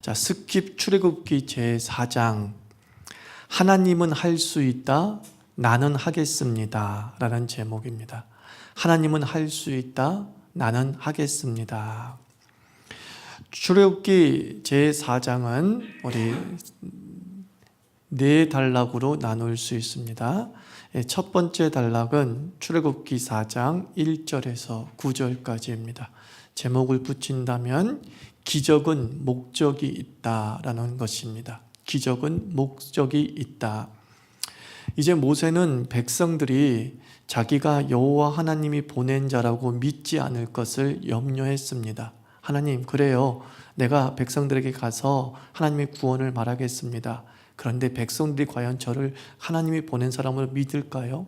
자, 스킵 출애굽기 제4장. 하나님은 할 수 있다, 나는 하겠습니다 라는 제목입니다. 하나님은 할 수 있다, 나는 하겠습니다. 출애굽기 제4장은 우리 네 단락으로 나눌 수 있습니다. 첫 번째 단락은 출애굽기 4장 1절에서 9절까지입니다. 제목을 붙인다면 기적은 목적이 있다라는 것입니다. 기적은 목적이 있다. 이제 모세는 백성들이 자기가 여호와 하나님이 보낸 자라고 믿지 않을 것을 염려했습니다. 하나님, 그래요. 내가 백성들에게 가서 하나님의 구원을 말하겠습니다. 그런데 백성들이 과연 저를 하나님이 보낸 사람으로 믿을까요?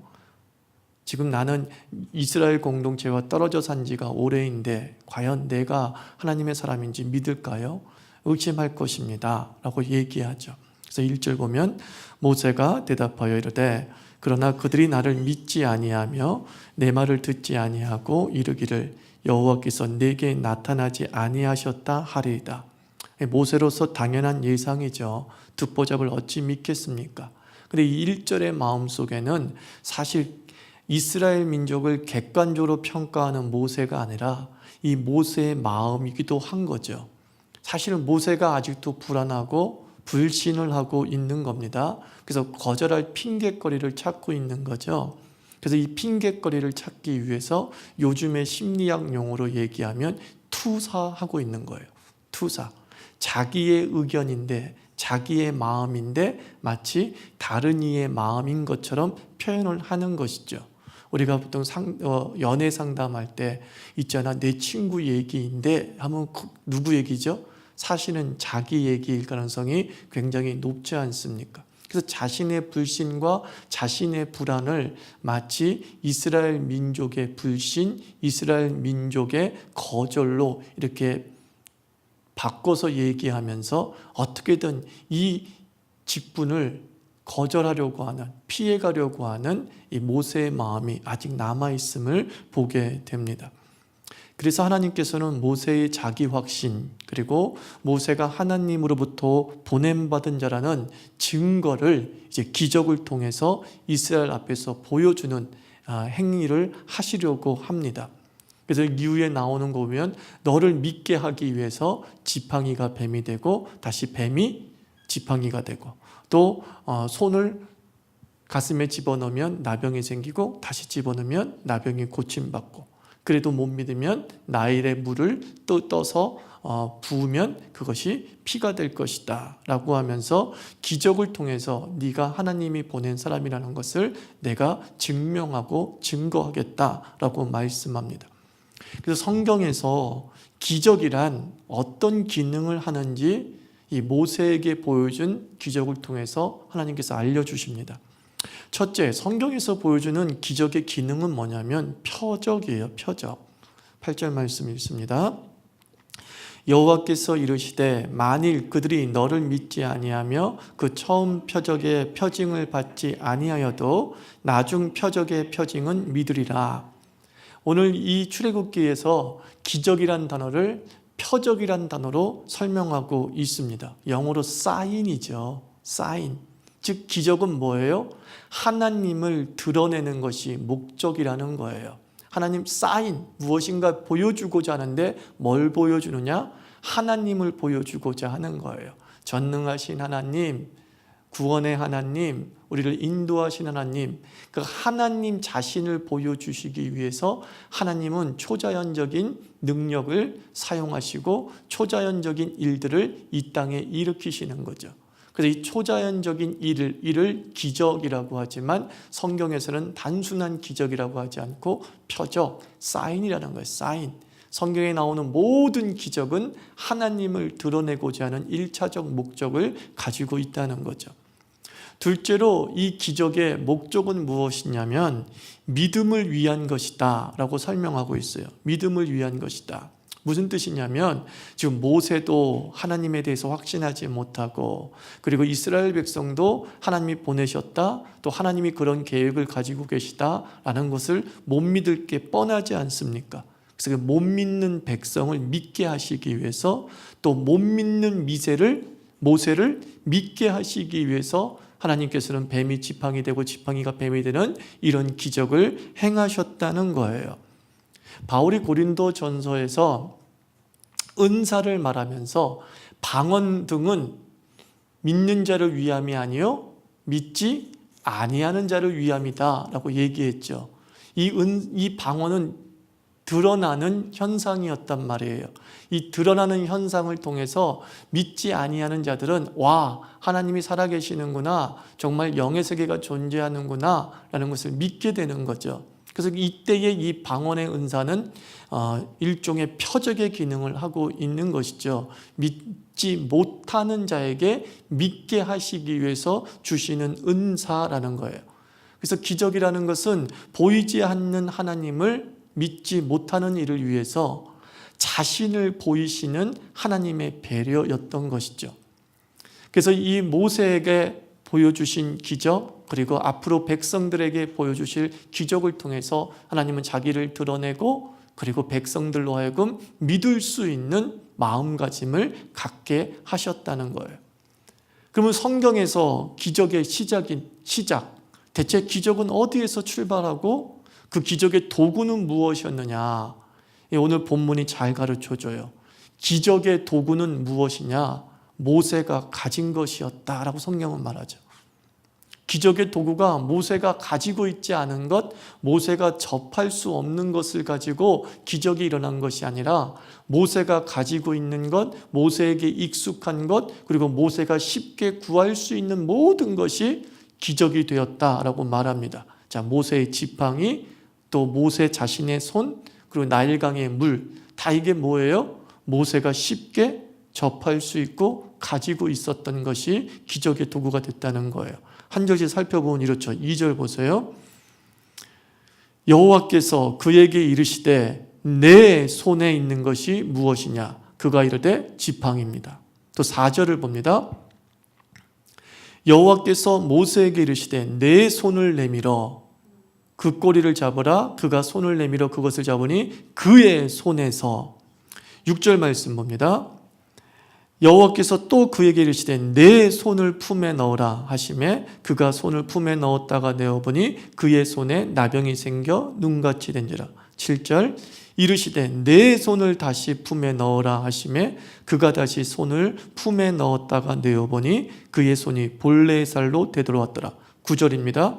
지금 나는 이스라엘 공동체와 떨어져 산 지가 오래인데 과연 내가 하나님의 사람인지 믿을까요? 의심할 것입니다 라고 얘기하죠. 그래서 1절 보면 모세가 대답하여 이르되 그러나 그들이 나를 믿지 아니하며 내 말을 듣지 아니하고 이르기를 여호와께서 내게 나타나지 아니하셨다 하리이다. 모세로서 당연한 예상이죠. 듣보잡을 어찌 믿겠습니까? 근데 이 1절의 마음속에는 사실 이스라엘 민족을 객관적으로 평가하는 모세가 아니라 이 모세의 마음이기도 한 거죠. 사실은 모세가 아직도 불안하고 불신을 하고 있는 겁니다. 그래서 거절할 핑곗거리를 찾고 있는 거죠. 그래서 이 핑곗거리를 찾기 위해서 요즘의 심리학 용어로 얘기하면 투사하고 있는 거예요. 투사. 자기의 의견인데 자기의 마음인데 마치 다른 이의 마음인 것처럼 표현을 하는 것이죠. 우리가 보통 연애 상담할 때 있잖아, 내 친구 얘기인데 하면 누구 얘기죠? 사실은 자기 얘기일 가능성이 굉장히 높지 않습니까? 그래서 자신의 불신과 자신의 불안을 마치 이스라엘 민족의 불신, 이스라엘 민족의 거절로 이렇게 바꿔서 얘기하면서 어떻게든 이 직분을 거절하려고 하는, 피해가려고 하는 이 모세의 마음이 아직 남아있음을 보게 됩니다. 그래서 하나님께서는 모세의 자기 확신, 그리고 모세가 하나님으로부터 보냄받은 자라는 증거를 이제 기적을 통해서 이스라엘 앞에서 보여주는 행위를 하시려고 합니다. 그래서 이후에 나오는 거 보면 너를 믿게 하기 위해서 지팡이가 뱀이 되고 다시 뱀이 지팡이가 되고 또 손을 가슴에 집어넣으면 나병이 생기고 다시 집어넣으면 나병이 고침받고 그래도 못 믿으면 나일의 물을 또 떠서 부으면 그것이 피가 될 것이다 라고 하면서 기적을 통해서 네가 하나님이 보낸 사람이라는 것을 내가 증명하고 증거하겠다라고 말씀합니다. 그래서 성경에서 기적이란 어떤 기능을 하는지 이 모세에게 보여준 기적을 통해서 하나님께서 알려주십니다. 첫째, 성경에서 보여주는 기적의 기능은 뭐냐면 표적이에요. 표적. 8절 말씀 읽습니다. 여호와께서 이르시되 만일 그들이 너를 믿지 아니하며 그 처음 표적의 표징을 받지 아니하여도 나중 표적의 표징은 믿으리라. 오늘 이 출애굽기에서 기적이란 단어를 표적이란 단어로 설명하고 있습니다. 영어로 사인이죠. 사인. 즉 기적은 뭐예요? 하나님을 드러내는 것이 목적이라는 거예요. 하나님 사인, 무엇인가 보여주고자 하는데 뭘 보여주느냐? 하나님을 보여주고자 하는 거예요. 전능하신 하나님, 구원의 하나님, 우리를 인도하신 하나님, 그 하나님 자신을 보여주시기 위해서 하나님은 초자연적인 능력을 사용하시고 초자연적인 일들을 이 땅에 일으키시는 거죠. 그래서 이 초자연적인 일을 기적이라고 하지만 성경에서는 단순한 기적이라고 하지 않고 표적, 사인이라는 거예요. 사인. 성경에 나오는 모든 기적은 하나님을 드러내고자 하는 1차적 목적을 가지고 있다는 거죠. 둘째로 이 기적의 목적은 무엇이냐면 믿음을 위한 것이다 라고 설명하고 있어요. 믿음을 위한 것이다. 무슨 뜻이냐면 지금 모세도 하나님에 대해서 확신하지 못하고 그리고 이스라엘 백성도 하나님이 보내셨다 또 하나님이 그런 계획을 가지고 계시다라는 것을 못 믿을 게 뻔하지 않습니까? 그래서 못 믿는 백성을 믿게 하시기 위해서, 또 못 믿는 모세를 믿게 하시기 위해서 하나님께서는 뱀이 지팡이 되고 지팡이가 뱀이 되는 이런 기적을 행하셨다는 거예요. 바울이 고린도전서에서 은사를 말하면서 방언 등은 믿는 자를 위함이 아니요 믿지 아니하는 자를 위함이다 라고 얘기했죠. 이 방언은 드러나는 현상이었단 말이에요. 이 드러나는 현상을 통해서 믿지 아니하는 자들은 와, 하나님이 살아계시는구나, 정말 영의 세계가 존재하는구나 라는 것을 믿게 되는 거죠. 그래서 이때의 이 방언의 은사는 일종의 표적의 기능을 하고 있는 것이죠. 믿지 못하는 자에게 믿게 하시기 위해서 주시는 은사라는 거예요. 그래서 기적이라는 것은 보이지 않는 하나님을 믿지 못하는 이를 위해서 자신을 보이시는 하나님의 배려였던 것이죠. 그래서 이 모세에게 보여주신 기적, 그리고 앞으로 백성들에게 보여주실 기적을 통해서 하나님은 자기를 드러내고, 그리고 백성들로 하여금 믿을 수 있는 마음가짐을 갖게 하셨다는 거예요. 그러면 성경에서 기적의 시작, 대체 기적은 어디에서 출발하고 그 기적의 도구는 무엇이었느냐? 오늘 본문이 잘 가르쳐줘요. 기적의 도구는 무엇이냐? 모세가 가진 것이었다라고 성경은 말하죠. 기적의 도구가 모세가 가지고 있지 않은 것, 모세가 접할 수 없는 것을 가지고 기적이 일어난 것이 아니라 모세가 가지고 있는 것, 모세에게 익숙한 것, 그리고 모세가 쉽게 구할 수 있는 모든 것이 기적이 되었다라고 말합니다. 자, 모세의 지팡이, 또 모세 자신의 손, 그리고 나일강의 물, 다 이게 뭐예요? 모세가 쉽게 접할 수 있고 가지고 있었던 것이 기적의 도구가 됐다는 거예요. 한 절씩 살펴보면 이렇죠. 2절 보세요. 여호와께서 그에게 이르시되 내 손에 있는 것이 무엇이냐? 그가 이르되 지팡이입니다. 또 4절을 봅니다. 여호와께서 모세에게 이르시되 내 손을 내밀어 그 꼬리를 잡으라. 그가 손을 내밀어 그것을 잡으니 그의 손에서. 6절 말씀 봅니다. 여호와께서 또 그에게 이르시되 내 손을 품에 넣으라 하시매 그가 손을 품에 넣었다가 내어보니 그의 손에 나병이 생겨 눈같이 된지라. 7절 이르시되 내 손을 다시 품에 넣으라 하시매 그가 다시 손을 품에 넣었다가 내어보니 그의 손이 본래의 살로 되돌아왔더라. 9절입니다.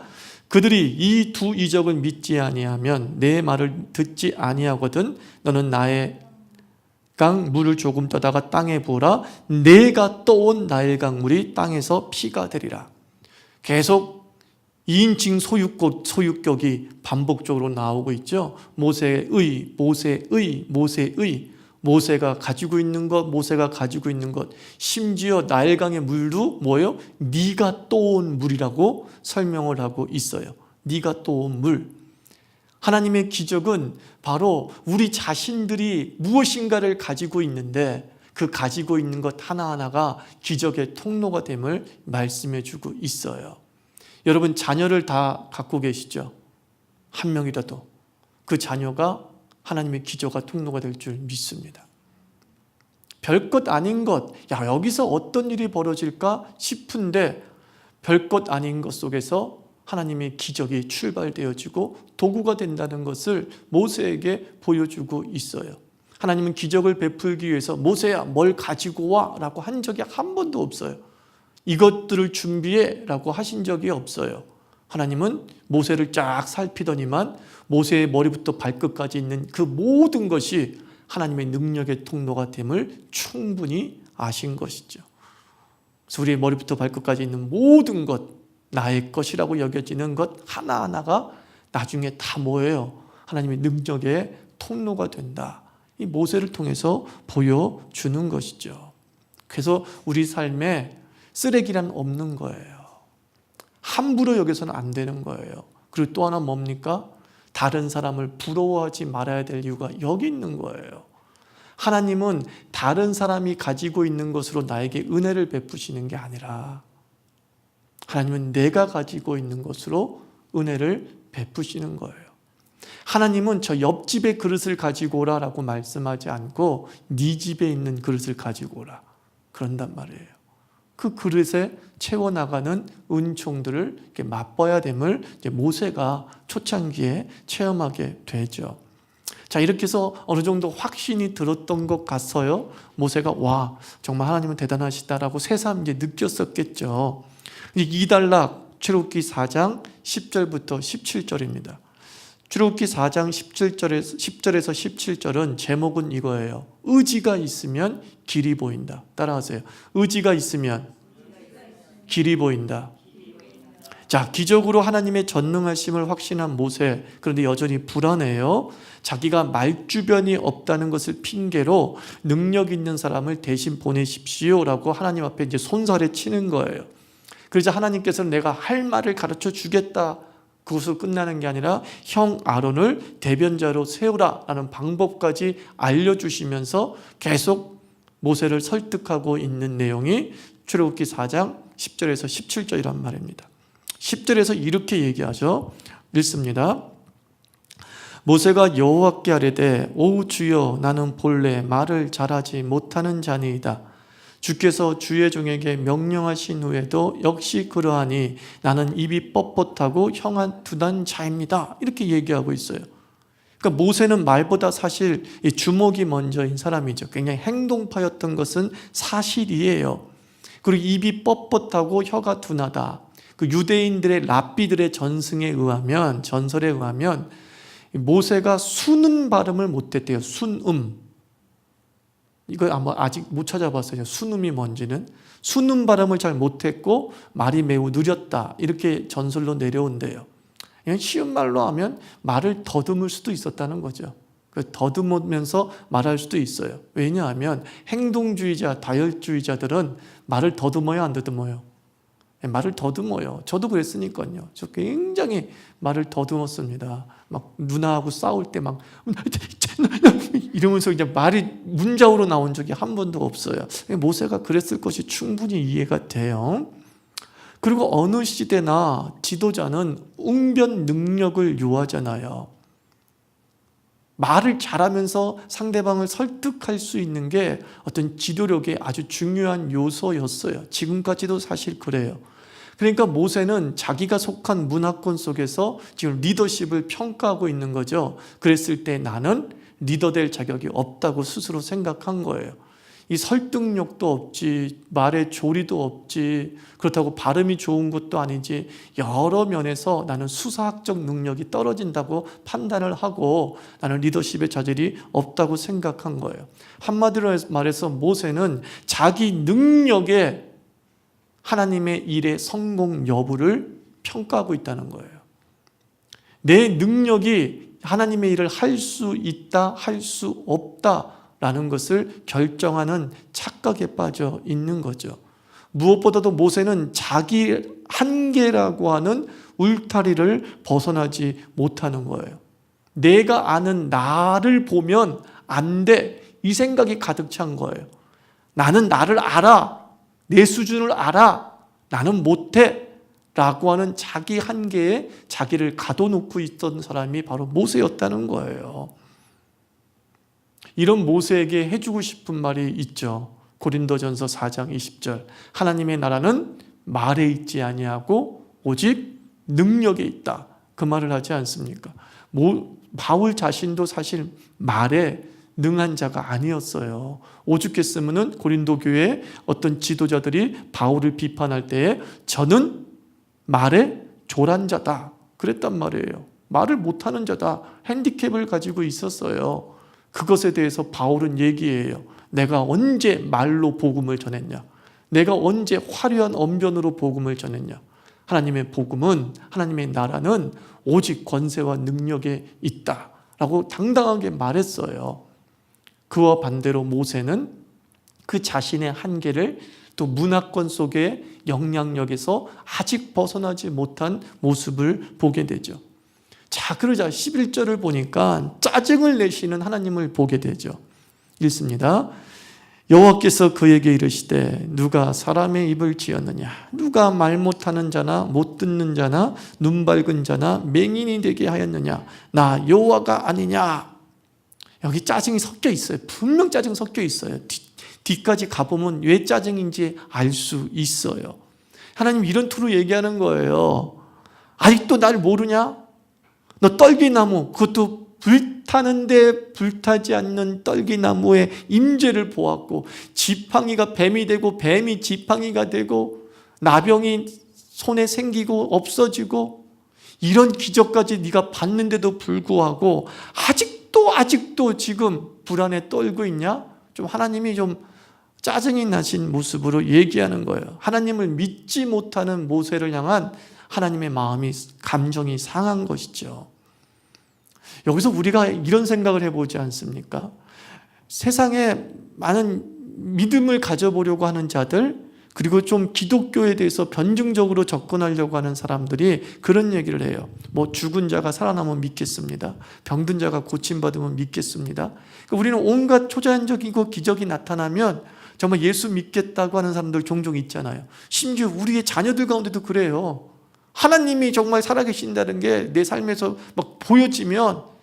그들이 이 두 이적을 믿지 아니하면 내 말을 듣지 아니하거든 너는 나의 강 물을 조금 떠다가 땅에 부으라. 내가 떠온 나일강 물이 땅에서 피가 되리라. 계속 2인칭 소유격이 반복적으로 나오고 있죠. 모세의, 모세가 가지고 있는 것, 심지어 나일강의 물도 뭐예요? 네가 떠온 물이라고 설명을 하고 있어요. 네가 떠온 물. 하나님의 기적은 바로 우리 자신들이 무엇인가를 가지고 있는데 그 가지고 있는 것 하나하나가 기적의 통로가 됨을 말씀해 주고 있어요. 여러분 자녀를 다 갖고 계시죠? 한 명이라도 그 자녀가 하나님의 기적과 통로가 될 줄 믿습니다. 별것 아닌 것, 여기서 어떤 일이 벌어질까 싶은데 별것 아닌 것 속에서 하나님의 기적이 출발되어지고 도구가 된다는 것을 모세에게 보여주고 있어요. 하나님은 기적을 베풀기 위해서 모세야 뭘 가지고 와 라고 한 적이 한 번도 없어요. 이것들을 준비해 라고 하신 적이 없어요. 하나님은 모세를 쫙 살피더니만 모세의 머리부터 발끝까지 있는 그 모든 것이 하나님의 능력의 통로가 됨을 충분히 아신 것이죠. 그래서 우리의 머리부터 발끝까지 있는 모든 것, 나의 것이라고 여겨지는 것 하나하나가 나중에 다 뭐예요? 하나님의 능력의 통로가 된다. 이 모세를 통해서 보여주는 것이죠. 그래서 우리 삶에 쓰레기란 없는 거예요. 함부로 여겨서는 안 되는 거예요. 그리고 또 하나 뭡니까? 다른 사람을 부러워하지 말아야 될 이유가 여기 있는 거예요. 하나님은 다른 사람이 가지고 있는 것으로 나에게 은혜를 베푸시는 게 아니라 하나님은 내가 가지고 있는 것으로 은혜를 베푸시는 거예요. 하나님은 저 옆집의 그릇을 가지고 오라라고 말씀하지 않고 네 집에 있는 그릇을 가지고 오라 그런단 말이에요. 그 그릇에 채워나가는 은총들을 이렇게 맛봐야 됨을 모세가 초창기에 체험하게 되죠. 자, 이렇게 해서 어느 정도 확신이 들었던 것 같아요. 모세가 와, 정말 하나님은 대단하시다라고 새삼 이제 느꼈었겠죠. 이 단락 출애굽기 4장 10절부터 17절입니다. 출애굽기 4장 10절에서 17절은 제목은 이거예요. 의지가 있으면 길이 보인다. 따라하세요. 의지가 있으면 길이 보인다. 자, 기적으로 하나님의 전능하심을 확신한 모세, 그런데 여전히 불안해요. 자기가 말주변이 없다는 것을 핑계로 능력 있는 사람을 대신 보내십시오라고 하나님 앞에 이제 손살에 치는 거예요. 그러자 하나님께서는 내가 할 말을 가르쳐 주겠다. 그것으로 끝나는 게 아니라 형 아론을 대변자로 세우라라는 방법까지 알려주시면서 계속 모세를 설득하고 있는 내용이 출애굽기 4장 10절에서 17절이란 말입니다. 10절에서 이렇게 얘기하죠. 읽습니다. 모세가 여호와께 아뢰되 오 주여 나는 본래 말을 잘하지 못하는 자니이다. 주께서 주의 종에게 명령하신 후에도 역시 그러하니 나는 입이 뻣뻣하고 혀가 둔한 자입니다. 이렇게 얘기하고 있어요. 그러니까 모세는 말보다 사실 주먹이 먼저인 사람이죠. 굉장히 행동파였던 것은 사실이에요. 그리고 입이 뻣뻣하고 혀가 둔하다. 그 유대인들의 랍비들의 전설에 의하면 모세가 순음 발음을 못했대요. 순음. 이거 아마 아직 못 찾아봤어요. 순음이 뭔지는. 순음 발음을 잘 못했고 말이 매우 느렸다. 이렇게 전설로 내려온대요. 그냥 쉬운 말로 하면 말을 더듬을 수도 있었다는 거죠. 더듬으면서 말할 수도 있어요. 왜냐하면 행동주의자, 다혈주의자들은 말을 더듬어요, 안 더듬어요? 말을 더듬어요. 저도 그랬으니까요. 저 굉장히 말을 더듬었습니다. 막 누나하고 싸울 때 막 이러면서 이제 말이 문자으로 나온 적이 한 번도 없어요. 모세가 그랬을 것이 충분히 이해가 돼요. 그리고 어느 시대나 지도자는 웅변 능력을 요하잖아요. 말을 잘하면서 상대방을 설득할 수 있는 게 어떤 지도력의 아주 중요한 요소였어요. 지금까지도 사실 그래요. 그러니까 모세는 자기가 속한 문화권 속에서 지금 리더십을 평가하고 있는 거죠. 그랬을 때 나는 리더 될 자격이 없다고 스스로 생각한 거예요. 이 설득력도 없지, 말의 조리도 없지, 그렇다고 발음이 좋은 것도 아니지, 여러 면에서 나는 수사학적 능력이 떨어진다고 판단을 하고 나는 리더십의 자질이 없다고 생각한 거예요. 한마디로 말해서 모세는 자기 능력에 하나님의 일의 성공 여부를 평가하고 있다는 거예요. 내 능력이 하나님의 일을 할 수 있다, 할 수 없다라는 것을 결정하는 착각에 빠져 있는 거죠. 무엇보다도 모세는 자기 한계라고 하는 울타리를 벗어나지 못하는 거예요. 내가 아는 나를 보면 안 돼. 이 생각이 가득 찬 거예요. 나는 나를 알아. 내 수준을 알아. 나는 못해. 라고 하는 자기 한계에 자기를 가둬놓고 있던 사람이 바로 모세였다는 거예요. 이런 모세에게 해주고 싶은 말이 있죠. 고린도전서 4장 20절. 하나님의 나라는 말에 있지 아니하고 오직 능력에 있다. 그 말을 하지 않습니까? 바울 자신도 사실 말에 능한 자가 아니었어요. 오죽했으면 고린도 교회의 어떤 지도자들이 바울을 비판할 때에 저는 말에 조란 자다 그랬단 말이에요. 말을 못하는 자다. 핸디캡을 가지고 있었어요. 그것에 대해서 바울은 얘기해요. 내가 언제 말로 복음을 전했냐? 내가 언제 화려한 언변으로 복음을 전했냐? 하나님의 복음은, 하나님의 나라는 오직 권세와 능력에 있다라고 당당하게 말했어요. 그와 반대로 모세는 그 자신의 한계를 또 문화권 속의 영향력에서 아직 벗어나지 못한 모습을 보게 되죠. 자, 그러자 11절을 보니까 짜증을 내시는 하나님을 보게 되죠. 읽습니다. 여호와께서 그에게 이르시되 누가 사람의 입을 지었느냐? 누가 말 못하는 자나 못 듣는 자나 눈 밝은 자나 맹인이 되게 하였느냐? 나 여호와가 아니냐? 여기 짜증이 섞여 있어요. 분명 짜증 섞여 있어요. 뒤까지 가보면 왜 짜증인지 알 수 있어요. 하나님 이런 투로 얘기하는 거예요. 아직도 날 모르냐? 너 떨기나무, 그것도 불타는데 불타지 않는 떨기나무의 임재를 보았고, 지팡이가 뱀이 되고 뱀이 지팡이가 되고 나병이 손에 생기고 없어지고, 이런 기적까지 네가 봤는데도 불구하고 아직도 지금 불안에 떨고 있냐? 좀 하나님이 좀 짜증이 나신 모습으로 얘기하는 거예요. 하나님을 믿지 못하는 모세를 향한 하나님의 마음이, 감정이 상한 것이죠. 여기서 우리가 이런 생각을 해보지 않습니까? 세상에 많은 믿음을 가져보려고 하는 자들, 그리고 좀 기독교에 대해서 변증적으로 접근하려고 하는 사람들이 그런 얘기를 해요. 뭐 죽은 자가 살아나면 믿겠습니다. 병든 자가 고침받으면 믿겠습니다. 그러니까 우리는 온갖 초자연적이고 기적이 나타나면 정말 예수 믿겠다고 하는 사람들 종종 있잖아요. 심지어 우리의 자녀들 가운데도 그래요. 하나님이 정말 살아계신다는 게 내 삶에서 막 보여지면,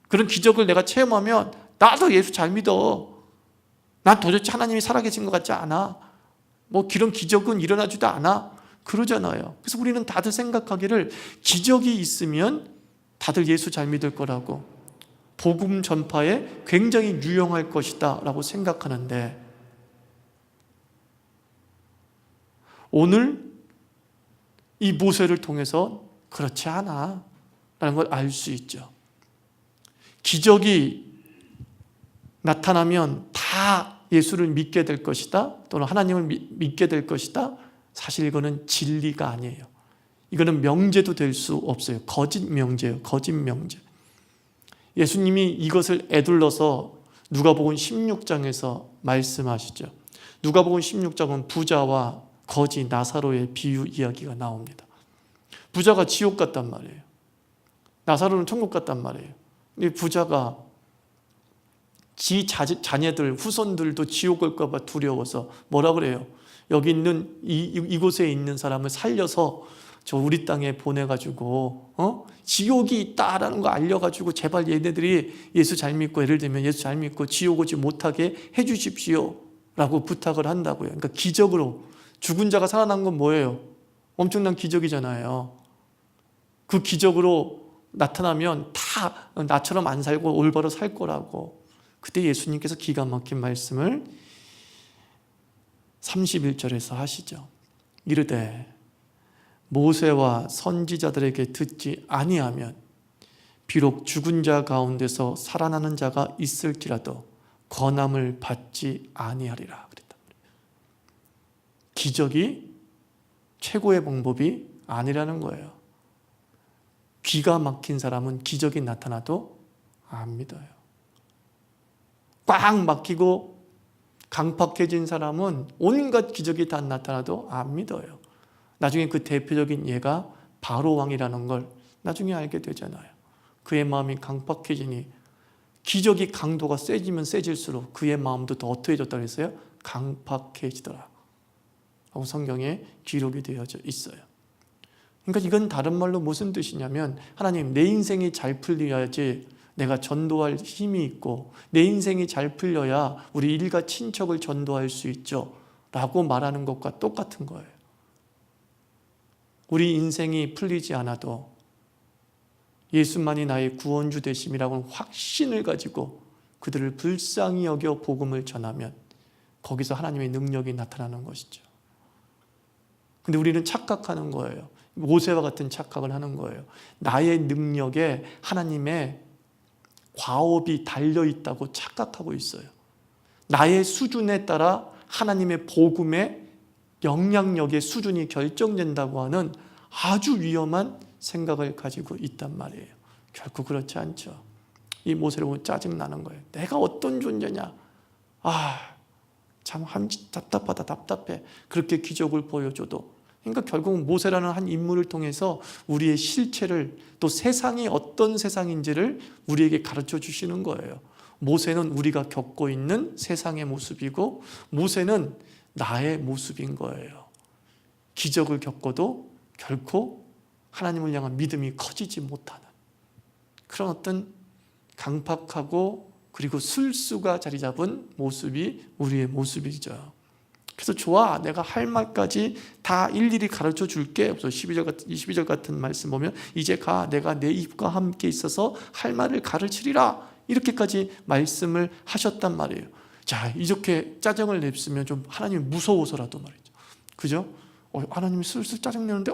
그런 기적을 내가 체험하면 나도 예수 잘 믿어. 난 도대체 하나님이 살아계신 것 같지 않아. 뭐 그런 기적은 일어나지도 않아. 그러잖아요. 그래서 우리는 다들 생각하기를 기적이 있으면 다들 예수 잘 믿을 거라고, 복음 전파에 굉장히 유용할 것이다 라고 생각하는데, 오늘 이 모세를 통해서 그렇지 않아 라는 걸 알 수 있죠. 기적이 나타나면 다 예수를 믿게 될 것이다, 또는 하나님을 믿게 될 것이다. 사실 이거는 진리가 아니에요. 이거는 명제도 될 수 없어요. 거짓 명제예요. 거짓 명제. 예수님이 이것을 에둘러서 누가복음 16장에서 말씀하시죠. 누가복음 16장은 부자와 거지 나사로의 비유 이야기가 나옵니다. 부자가 지옥 갔단 말이에요. 나사로는 천국 갔단 말이에요. 근데 부자가 지 자녀들, 후손들도 지옥 갈까 봐 두려워서 뭐라 그래요? 여기 있는 이곳에 있는 사람을 살려서 저 우리 땅에 보내가지고 지옥이 있다라는 거 알려가지고 제발 얘네들이 예수 잘 믿고, 예를 들면 예수 잘 믿고 지옥 오지 못하게 해주십시오 라고 부탁을 한다고요. 그러니까 기적으로 죽은 자가 살아난 건 뭐예요? 엄청난 기적이잖아요. 그 기적으로 나타나면 다 나처럼 안 살고 올바로 살 거라고. 그때 예수님께서 기가 막힌 말씀을 31절에서 하시죠. 이르되 모세와 선지자들에게 듣지 아니하면 비록 죽은 자 가운데서 살아나는 자가 있을지라도 권함을 받지 아니하리라 그랬다. 기적이 최고의 방법이 아니라는 거예요. 귀가 막힌 사람은 기적이 나타나도 안 믿어요. 꽉 막히고 강팍해진 사람은 온갖 기적이 다 나타나도 안 믿어요. 나중에 그 대표적인 예가 바로 왕이라는 걸 나중에 알게 되잖아요. 그의 마음이 강팍해지니, 기적이 강도가 세지면 세질수록 그의 마음도 더 어떠해졌다고 했어요? 강팍해지더라 하고 성경에 기록이 되어져 있어요. 그러니까 이건 다른 말로 무슨 뜻이냐면, 하나님 내 인생이 잘 풀려야지 내가 전도할 힘이 있고, 내 인생이 잘 풀려야 우리 일가 친척을 전도할 수 있죠 라고 말하는 것과 똑같은 거예요. 우리 인생이 풀리지 않아도 예수만이 나의 구원주 되심이라고는 확신을 가지고 그들을 불쌍히 여겨 복음을 전하면 거기서 하나님의 능력이 나타나는 것이죠. 근데 우리는 착각하는 거예요. 모세와 같은 착각을 하는 거예요. 나의 능력에 하나님의 과업이 달려있다고 착각하고 있어요. 나의 수준에 따라 하나님의 복음의 영향력의 수준이 결정된다고 하는 아주 위험한 생각을 가지고 있단 말이에요. 결코 그렇지 않죠. 이 모세를 보면 짜증나는 거예요. 내가 어떤 존재냐? 참 답답하다, 답답해. 그렇게 기적을 보여줘도. 그러니까 결국은 모세라는 한 인물을 통해서 우리의 실체를, 또 세상이 어떤 세상인지를 우리에게 가르쳐 주시는 거예요. 모세는 우리가 겪고 있는 세상의 모습이고 모세는 나의 모습인 거예요. 기적을 겪어도 결코 하나님을 향한 믿음이 커지지 못하는 그런 어떤 강팍하고 그리고 술수가 자리 잡은 모습이 우리의 모습이죠. 그래서 좋아, 내가 할 말까지 다 일일이 가르쳐 줄게. 12절 같은 말씀 보면 이제 가, 내가 내 입과 함께 있어서 할 말을 가르치리라, 이렇게까지 말씀을 하셨단 말이에요. 자, 이렇게 짜증을 냈으면 좀 하나님이 무서워서라도 말이죠. 그죠? 하나님이 슬슬 짜증내는데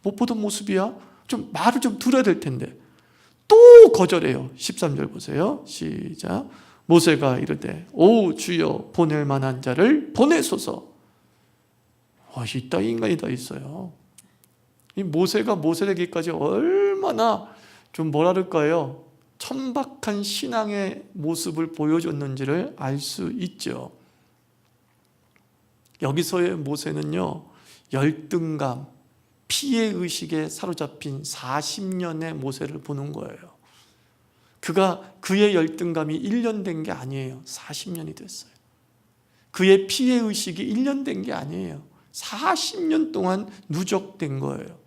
못 보던 모습이야? 좀 말을 좀 들어야 될 텐데 또 거절해요. 13절 보세요. 시작. 모세가 이르되 오 주여 보낼 만한 자를 보내소서. 이따 인간이 다 있어요. 이 모세가 모세되기까지 얼마나 좀 뭐라 그럴까요? 천박한 신앙의 모습을 보여줬는지를 알 수 있죠. 여기서의 모세는요, 열등감, 피해의식에 사로잡힌 40년의 모세를 보는 거예요. 그의 열등감이 1년 된 게 아니에요. 40년이 됐어요. 그의 피해의식이 1년 된 게 아니에요. 40년 동안 누적된 거예요.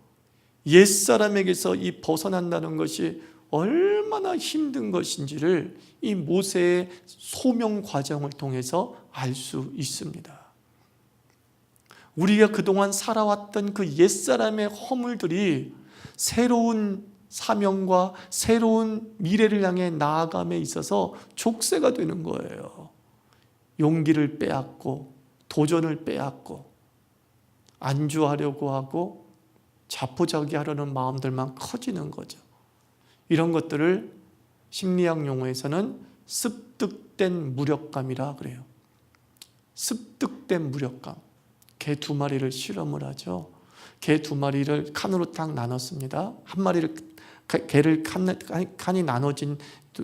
옛사람에게서 이 벗어난다는 것이 얼마나 힘든 것인지를 이 모세의 소명 과정을 통해서 알 수 있습니다. 우리가 그동안 살아왔던 그 옛사람의 허물들이 새로운 사명과 새로운 미래를 향해 나아감에 있어서 족쇄가 되는 거예요. 용기를 빼앗고 도전을 빼앗고 안주하려고 하고 자포자기하려는 마음들만 커지는 거죠. 이런 것들을 심리학 용어에서는 습득된 무력감이라 그래요. 습득된 무력감. 개 2마리를 실험을 하죠. 개 2마리를 칸으로 딱 나눴습니다. 한 마리를 개를 칸이 나눠진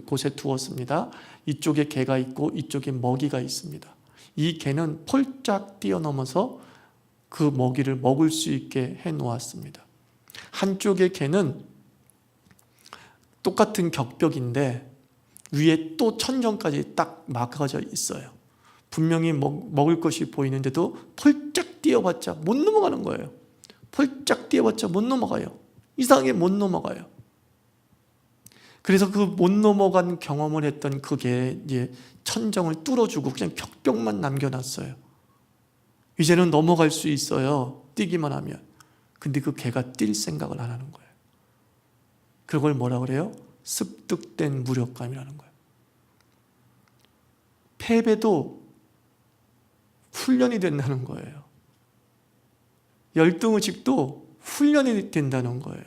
곳에 두었습니다. 이쪽에 개가 있고 이쪽에 먹이가 있습니다. 이 개는 폴짝 뛰어넘어서 그 먹이를 먹을 수 있게 해 놓았습니다. 한쪽의 개는 똑같은 격벽인데 위에 또 천정까지 딱 막아져 있어요. 분명히 먹을 것이 보이는데도 폴짝 뛰어봤자 못 넘어가는 거예요. 폴짝 뛰어봤자 못 넘어가요. 이상하게 못 넘어가요. 그래서 그 못 넘어간 경험을 했던 그게 이제 천정을 뚫어주고 그냥 격벽만 남겨놨어요. 이제는 넘어갈 수 있어요. 뛰기만 하면. 근데 그 개가 뛸 생각을 안 하는 거예요. 그걸 뭐라 그래요? 습득된 무력감이라는 거예요. 패배도 훈련이 된다는 거예요. 열등의식도 훈련이 된다는 거예요.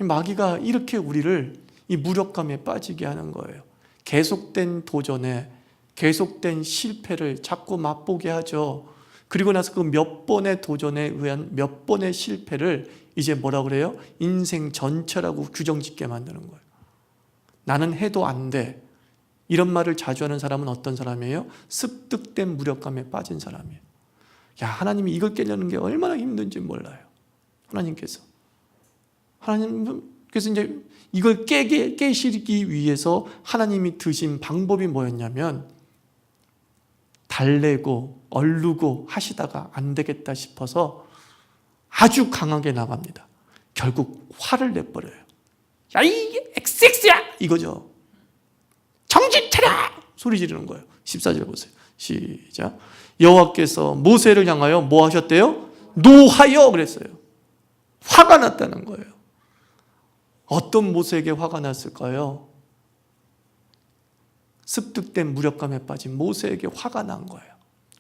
마귀가 이렇게 우리를 이 무력감에 빠지게 하는 거예요. 계속된 도전에 계속된 실패를 자꾸 맛보게 하죠. 그리고 나서 그 몇 번의 도전에 의한 몇 번의 실패를 이제 뭐라 그래요? 인생 전체라고 규정짓게 만드는 거예요. 나는 해도 안 돼. 이런 말을 자주 하는 사람은 어떤 사람이에요? 습득된 무력감에 빠진 사람이에요. 야, 하나님이 이걸 깨려는 게 얼마나 힘든지 몰라요. 하나님께서 이제 이걸 깨시기 위해서 하나님이 드신 방법이 뭐였냐면 달래고 얼르고 하시다가 안 되겠다 싶어서 아주 강하게 나갑니다. 결국 화를 내버려요. 야, 이게 XX야! 이거죠. 정신 차려! 소리 지르는 거예요. 14절 보세요. 시작. 여호와께서 모세를 향하여 뭐 하셨대요? 노하여 그랬어요. 화가 났다는 거예요. 어떤 모세에게 화가 났을까요? 습득된 무력감에 빠진 모세에게 화가 난 거예요.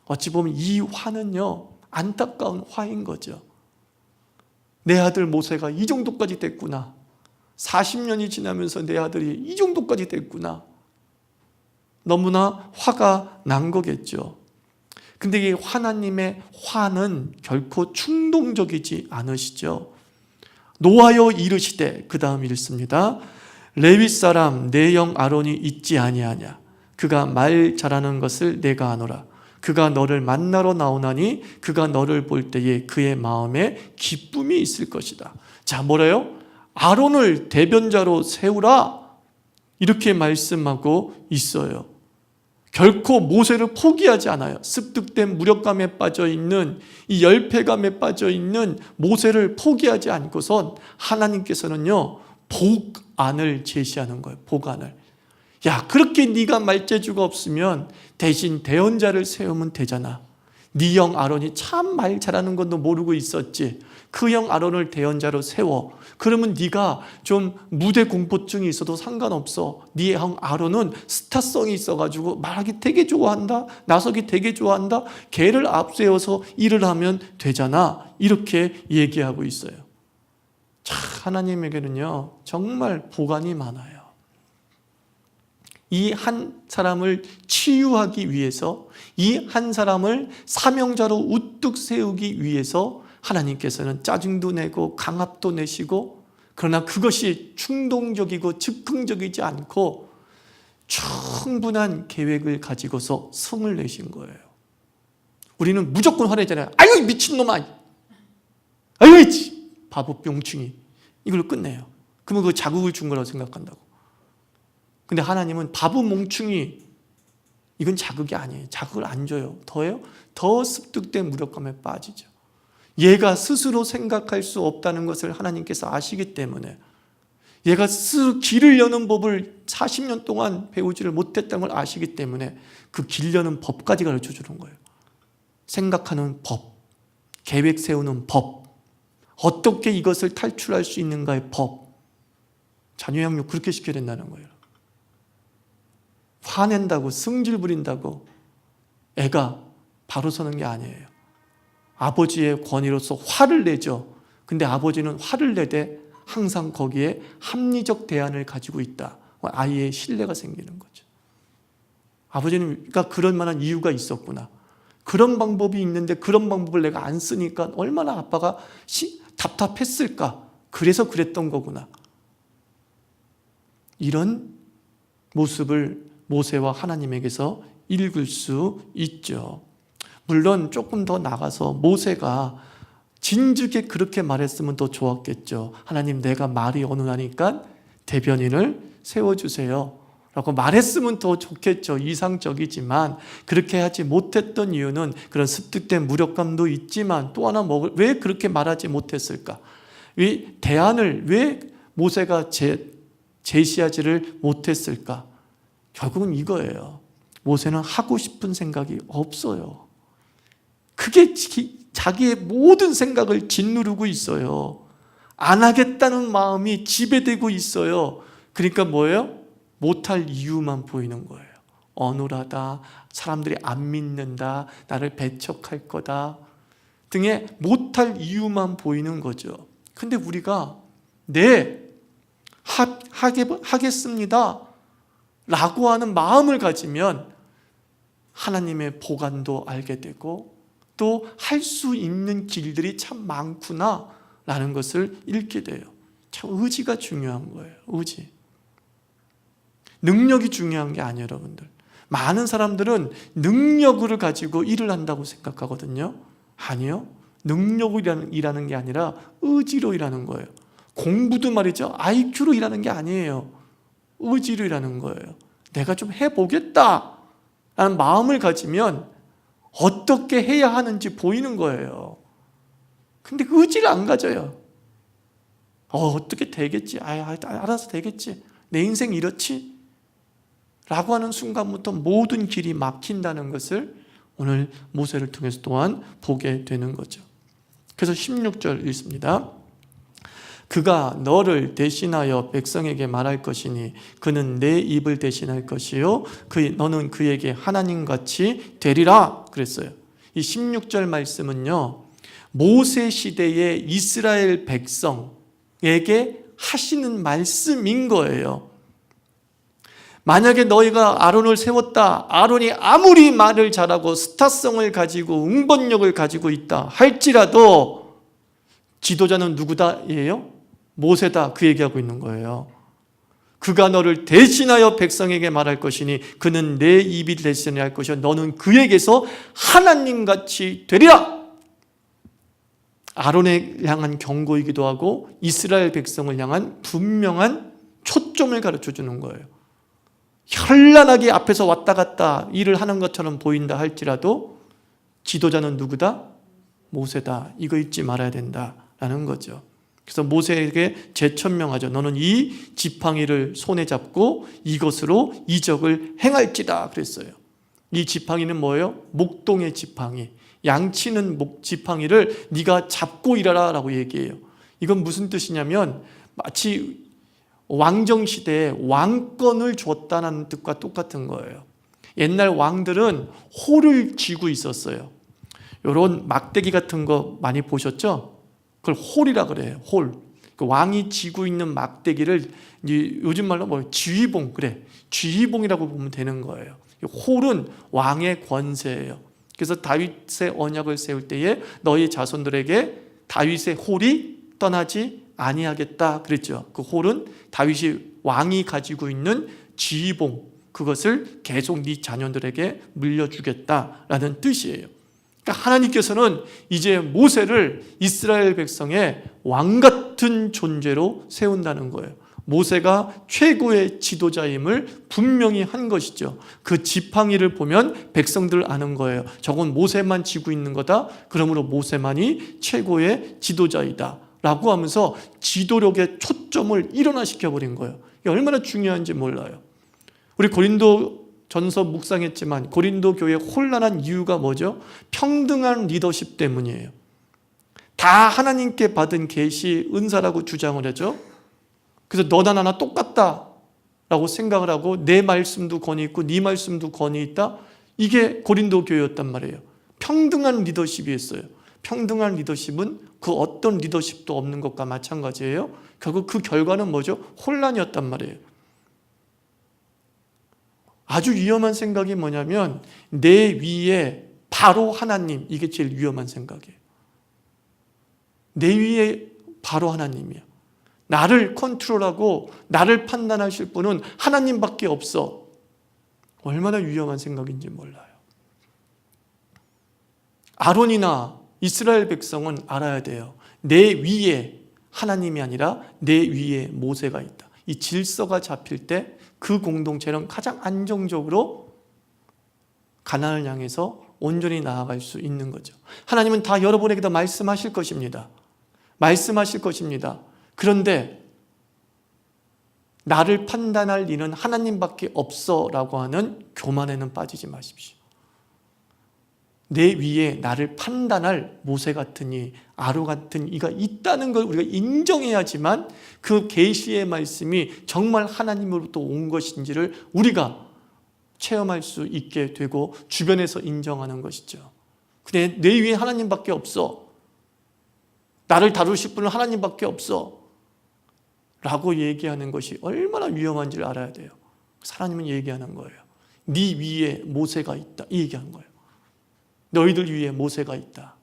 어찌 보면 이 화는요, 안타까운 화인 거죠. 내 아들 모세가 이 정도까지 됐구나. 40년이 지나면서 내 아들이 이 정도까지 됐구나. 너무나 화가 난 거겠죠. 근데 이 하나님의 화는 결코 충동적이지 않으시죠. 노하여 이르시되, 그 다음 읽습니다. 레위 사람 내 영 아론이 있지 아니하냐. 그가 말 잘하는 것을 내가 아노라. 그가 너를 만나러 나오나니 그가 너를 볼 때에 그의 마음에 기쁨이 있을 것이다. 자, 뭐래요? 아론을 대변자로 세우라. 이렇게 말씀하고 있어요. 결코 모세를 포기하지 않아요. 습득된 무력감에 빠져있는, 이 열패감에 빠져있는 모세를 포기하지 않고선 하나님께서는요, 복안을 제시하는 거예요. 복안을. 야, 그렇게 네가 말재주가 없으면 대신 대언자를 세우면 되잖아. 네 형 아론이 참 말 잘하는 것도 모르고 있었지. 그 형 아론을 대언자로 세워. 그러면 네가 좀 무대 공포증이 있어도 상관없어. 네 형 아론은 스타성이 있어가지고 말하기 되게 좋아한다. 나서기 되게 좋아한다. 걔를 앞세워서 일을 하면 되잖아. 이렇게 얘기하고 있어요. 참 하나님에게는요, 정말 보관이 많아요. 이 한 사람을 치유하기 위해서, 이 한 사람을 사명자로 우뚝 세우기 위해서 하나님께서는 짜증도 내고 강압도 내시고, 그러나 그것이 충동적이고 즉흥적이지 않고 충분한 계획을 가지고서 성을 내신 거예요. 우리는 무조건 화내잖아요. 아유 미친놈아, 아유 바보 뿅충이, 이걸로 끝내요. 그러면 그 자극을 준 거라고 생각한다고. 근데 하나님은 바보 멍충이, 이건 자극이 아니에요. 자극을 안 줘요. 더해요? 더 습득된 무력감에 빠지죠. 얘가 스스로 생각할 수 없다는 것을 하나님께서 아시기 때문에, 얘가 스스로 길을 여는 법을 40년 동안 배우지를 못했다는 걸 아시기 때문에 그 길 여는 법까지 가르쳐 주는 거예요. 생각하는 법, 계획 세우는 법, 어떻게 이것을 탈출할 수 있는가의 법. 자녀 양육 그렇게 시켜야 된다는 거예요. 화낸다고 승질 부린다고 애가 바로 서는 게 아니에요. 아버지의 권위로서 화를 내죠. 근데 아버지는 화를 내되 항상 거기에 합리적 대안을 가지고 있다. 아이의 신뢰가 생기는 거죠. 아버지는 그런 만한 이유가 있었구나. 그런 방법이 있는데 그런 방법을 내가 안 쓰니까 얼마나 아빠가 답답했을까. 그래서 그랬던 거구나. 이런 모습을 모세와 하나님에게서 읽을 수 있죠. 물론 조금 더 나가서 모세가 진즉에 그렇게 말했으면 더 좋았겠죠. 하나님, 내가 말이 어눌하니까 대변인을 세워주세요 라고 말했으면 더 좋겠죠. 이상적이지만 그렇게 하지 못했던 이유는 그런 습득된 무력감도 있지만, 또 하나 왜 그렇게 말하지 못했을까? 이 대안을 왜 모세가 제시하지를 못했을까? 결국은 이거예요. 모세는 하고 싶은 생각이 없어요. 그게 자기의 모든 생각을 짓누르고 있어요. 안 하겠다는 마음이 지배되고 있어요. 그러니까 뭐예요? 못할 이유만 보이는 거예요. 어눌하다, 사람들이 안 믿는다, 나를 배척할 거다 등의 못할 이유만 보이는 거죠. 근데 우리가 하겠습니다 라고 하는 마음을 가지면 하나님의 보관도 알게 되고, 또 할 수 있는 길들이 참 많구나 라는 것을 읽게 돼요. 참 의지가 중요한 거예요. 의지. 능력이 중요한 게 아니에요, 여러분들. 많은 사람들은 능력을 가지고 일을 한다고 생각하거든요. 아니요. 능력으로 일하는 게 아니라 의지로 일하는 거예요. 공부도 말이죠. IQ로 일하는 게 아니에요. 의지로 일하는 거예요. 내가 좀 해보겠다 라는 마음을 가지면 어떻게 해야 하는지 보이는 거예요. 근데 그 의지를 안 가져요. 어떻게 되겠지? 알아서 되겠지. 내 인생 이렇지? 라고 하는 순간부터 모든 길이 막힌다는 것을 오늘 모세를 통해서 또한 보게 되는 거죠. 그래서 16절 읽습니다. 그가 너를 대신하여 백성에게 말할 것이니 그는 내 입을 대신할 것이요 너는 그에게 하나님같이 되리라 그랬어요. 이 16절 말씀은요, 모세 시대의 이스라엘 백성에게 하시는 말씀인 거예요. 만약에 너희가 아론을 세웠다, 아론이 아무리 말을 잘하고 스타성을 가지고 응번력을 가지고 있다 할지라도 지도자는 누구다예요? 모세다, 그 얘기하고 있는 거예요. 그가 너를 대신하여 백성에게 말할 것이니 그는 내 입이 대신할 것이요 너는 그에게서 하나님같이 되리라. 아론에 향한 경고이기도 하고 이스라엘 백성을 향한 분명한 초점을 가르쳐 주는 거예요. 현란하게 앞에서 왔다 갔다 일을 하는 것처럼 보인다 할지라도 지도자는 누구다? 모세다. 이거 잊지 말아야 된다라는 거죠. 그래서 모세에게 재천명하죠. 너는 이 지팡이를 손에 잡고 이것으로 이적을 행할지다 그랬어요. 이 지팡이는 뭐예요? 목동의 지팡이, 양치는 지팡이를 네가 잡고 일하라 라고 얘기해요. 이건 무슨 뜻이냐면 마치 왕정시대에 왕권을 줬다는 뜻과 똑같은 거예요. 옛날 왕들은 홀을 쥐고 있었어요. 이런 막대기 같은 거 많이 보셨죠? 그걸 홀이라 그래요. 홀. 그 왕이 쥐고 있는 막대기를 요즘 말로 뭐 쥐봉, 그래, 쥐봉이라고 보면 되는 거예요. 홀은 왕의 권세예요. 그래서 다윗의 언약을 세울 때에 너희 자손들에게 다윗의 홀이 떠나지 아니하겠다 그랬죠. 그 홀은 다윗이 왕이 가지고 있는 쥐봉, 그것을 계속 네 자녀들에게 물려주겠다라는 뜻이에요. 그러니까 하나님께서는 이제 모세를 이스라엘 백성의 왕 같은 존재로 세운다는 거예요. 모세가 최고의 지도자임을 분명히 한 것이죠. 그 지팡이를 보면 백성들 아는 거예요. 저건 모세만 쥐고 있는 거다. 그러므로 모세만이 최고의 지도자이다 라고 하면서 지도력의 초점을 일원화시켜버린 거예요. 이게 얼마나 중요한지 몰라요. 우리 고린도 전서 묵상했지만 고린도 교회의 혼란한 이유가 뭐죠? 평등한 리더십 때문이에요. 다 하나님께 받은 계시 은사라고 주장을 하죠. 그래서 너나 나나 똑같다 라고 생각을 하고 내 말씀도 권위 있고 네 말씀도 권위 있다. 이게 고린도 교회였단 말이에요. 평등한 리더십이었어요. 평등한 리더십은 그 어떤 리더십도 없는 것과 마찬가지예요. 결국 그 결과는 뭐죠? 혼란이었단 말이에요. 아주 위험한 생각이 뭐냐면 내 위에 바로 하나님, 이게 제일 위험한 생각이에요. 내 위에 바로 하나님이야. 나를 컨트롤하고 나를 판단하실 분은 하나님밖에 없어. 얼마나 위험한 생각인지 몰라요. 아론이나 이스라엘 백성은 알아야 돼요. 내 위에 하나님이 아니라 내 위에 모세가 있다. 이 질서가 잡힐 때 그 공동체는 가장 안정적으로 가나안을 향해서 온전히 나아갈 수 있는 거죠. 하나님은 다 여러분에게도 말씀하실 것입니다. 말씀하실 것입니다. 그런데 나를 판단할 이는 하나님밖에 없어 라고 하는 교만에는 빠지지 마십시오. 내 위에 나를 판단할 모세 같은 이, 아론 같은 이가 있다는 걸 우리가 인정해야지만 그 계시의 말씀이 정말 하나님으로부터 온 것인지를 우리가 체험할 수 있게 되고 주변에서 인정하는 것이죠. 근데 내 위에 하나님밖에 없어. 나를 다루실 분은 하나님밖에 없어. 라고 얘기하는 것이 얼마나 위험한지를 알아야 돼요. 하나님은 얘기하는 거예요. 네 위에 모세가 있다. 이 얘기하는 거예요. 너희들 위에 모세가 있다.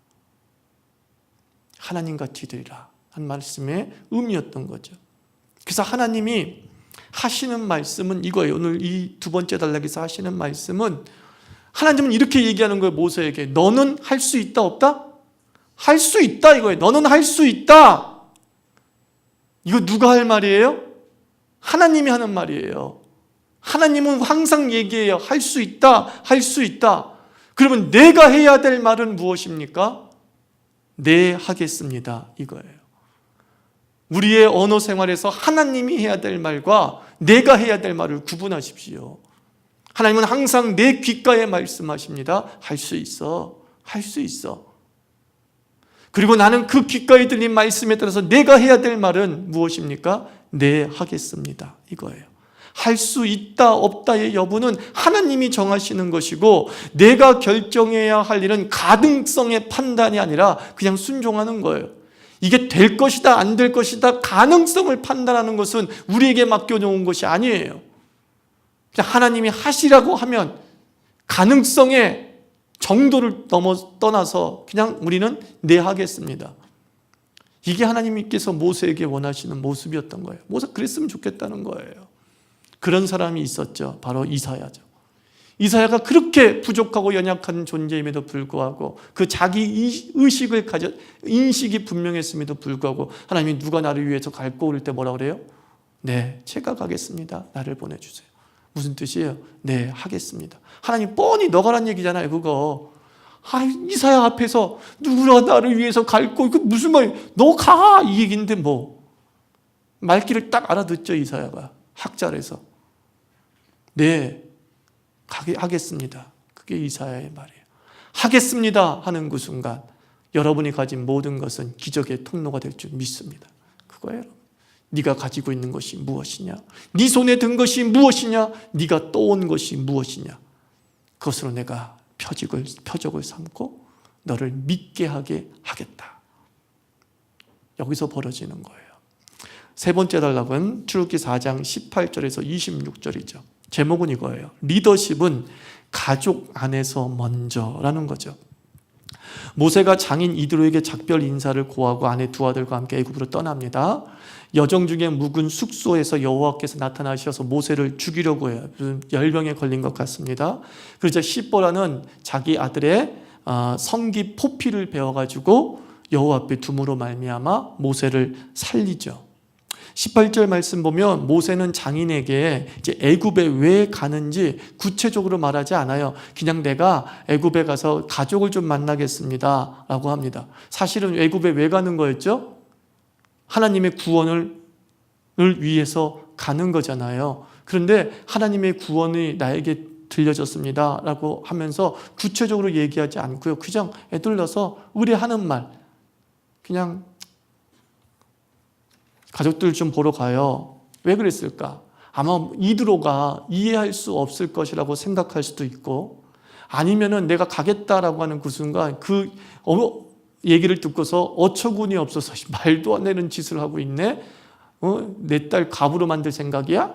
하나님같이 되리라 한 말씀의 의미였던 거죠. 그래서 하나님이 하시는 말씀은 이거예요. 오늘 이 두 번째 단락에서 하시는 말씀은 하나님은 이렇게 얘기하는 거예요. 모세에게 너는 할 수 있다 없다? 할 수 있다 이거예요. 너는 할 수 있다. 이거 누가 할 말이에요? 하나님이 하는 말이에요. 하나님은 항상 얘기해요. 할 수 있다. 할 수 있다. 그러면 내가 해야 될 말은 무엇입니까? 네, 하겠습니다. 이거예요. 우리의 언어 생활에서 하나님이 해야 될 말과 내가 해야 될 말을 구분하십시오. 하나님은 항상 내 귓가에 말씀하십니다. 할 수 있어. 할 수 있어. 그리고 나는 그 귓가에 들린 말씀에 따라서 내가 해야 될 말은 무엇입니까? 네, 하겠습니다. 이거예요. 할 수 있다 없다의 여부는 하나님이 정하시는 것이고 내가 결정해야 할 일은 가능성의 판단이 아니라 그냥 순종하는 거예요. 이게 될 것이다 안 될 것이다 가능성을 판단하는 것은 우리에게 맡겨놓은 것이 아니에요. 그냥 하나님이 하시라고 하면 가능성의 정도를 떠나서 그냥 우리는 네, 하겠습니다. 이게 하나님께서 모세에게 원하시는 모습이었던 거예요. 모세 그랬으면 좋겠다는 거예요. 그런 사람이 있었죠. 바로 이사야죠. 이사야가 그렇게 부족하고 연약한 존재임에도 불구하고 그 자기 의식을 인식이 분명했음에도 불구하고 하나님이 누가 나를 위해서 갈 거 올 때 뭐라 그래요? 네, 제가 가겠습니다. 나를 보내주세요. 무슨 뜻이에요? 네, 하겠습니다. 하나님 뻔히 너가 란 얘기잖아요, 그거. 이사야 앞에서 누구라 나를 위해서 갈 거, 그 무슨 말이야? 너 가! 이 얘기인데 뭐. 말귀를 딱 알아듣죠, 이사야가. 학자에서. 네, 하겠습니다. 그게 이사야의 말이에요. 하겠습니다 하는 그 순간 여러분이 가진 모든 것은 기적의 통로가 될 줄 믿습니다. 그거예요. 네가 가지고 있는 것이 무엇이냐? 네 손에 든 것이 무엇이냐? 네가 떠온 것이 무엇이냐? 그것으로 내가 표적을 삼고 너를 믿게 하게 하겠다. 여기서 벌어지는 거예요. 세 번째 단락은 출애굽기 4장 18절에서 26절이죠. 제목은 이거예요. 리더십은 가족 안에서 먼저라는 거죠. 모세가 장인 이드로에게 작별 인사를 고하고 아내 두 아들과 함께 애굽으로 떠납니다. 여정 중에 묵은 숙소에서 여호와께서 나타나셔서 모세를 죽이려고 해요. 열병에 걸린 것 같습니다. 그러자 시보라는 자기 아들의 성기 포피를 베어가지고 여호와 앞에 둠으로 말미암아 모세를 살리죠. 18절 말씀 보면 모세는 장인에게 이제 애굽에 왜 가는지 구체적으로 말하지 않아요. 그냥 내가 애굽에 가서 가족을 좀 만나겠습니다 라고 합니다. 사실은 애굽에 왜 가는 거였죠? 하나님의 구원을 위해서 가는 거잖아요. 그런데 하나님의 구원이 나에게 들려졌습니다 라고 하면서 구체적으로 얘기하지 않고요. 그냥 애둘러서 의뢰하는 말, 그냥 가족들 좀 보러 가요. 왜 그랬을까? 아마 이드로가 이해할 수 없을 것이라고 생각할 수도 있고, 아니면은 내가 가겠다라고 하는 그 순간 그 얘기를 듣고서 어처구니 없어서 말도 안 되는 짓을 하고 있네. 내 딸 갑으로 만들 생각이야?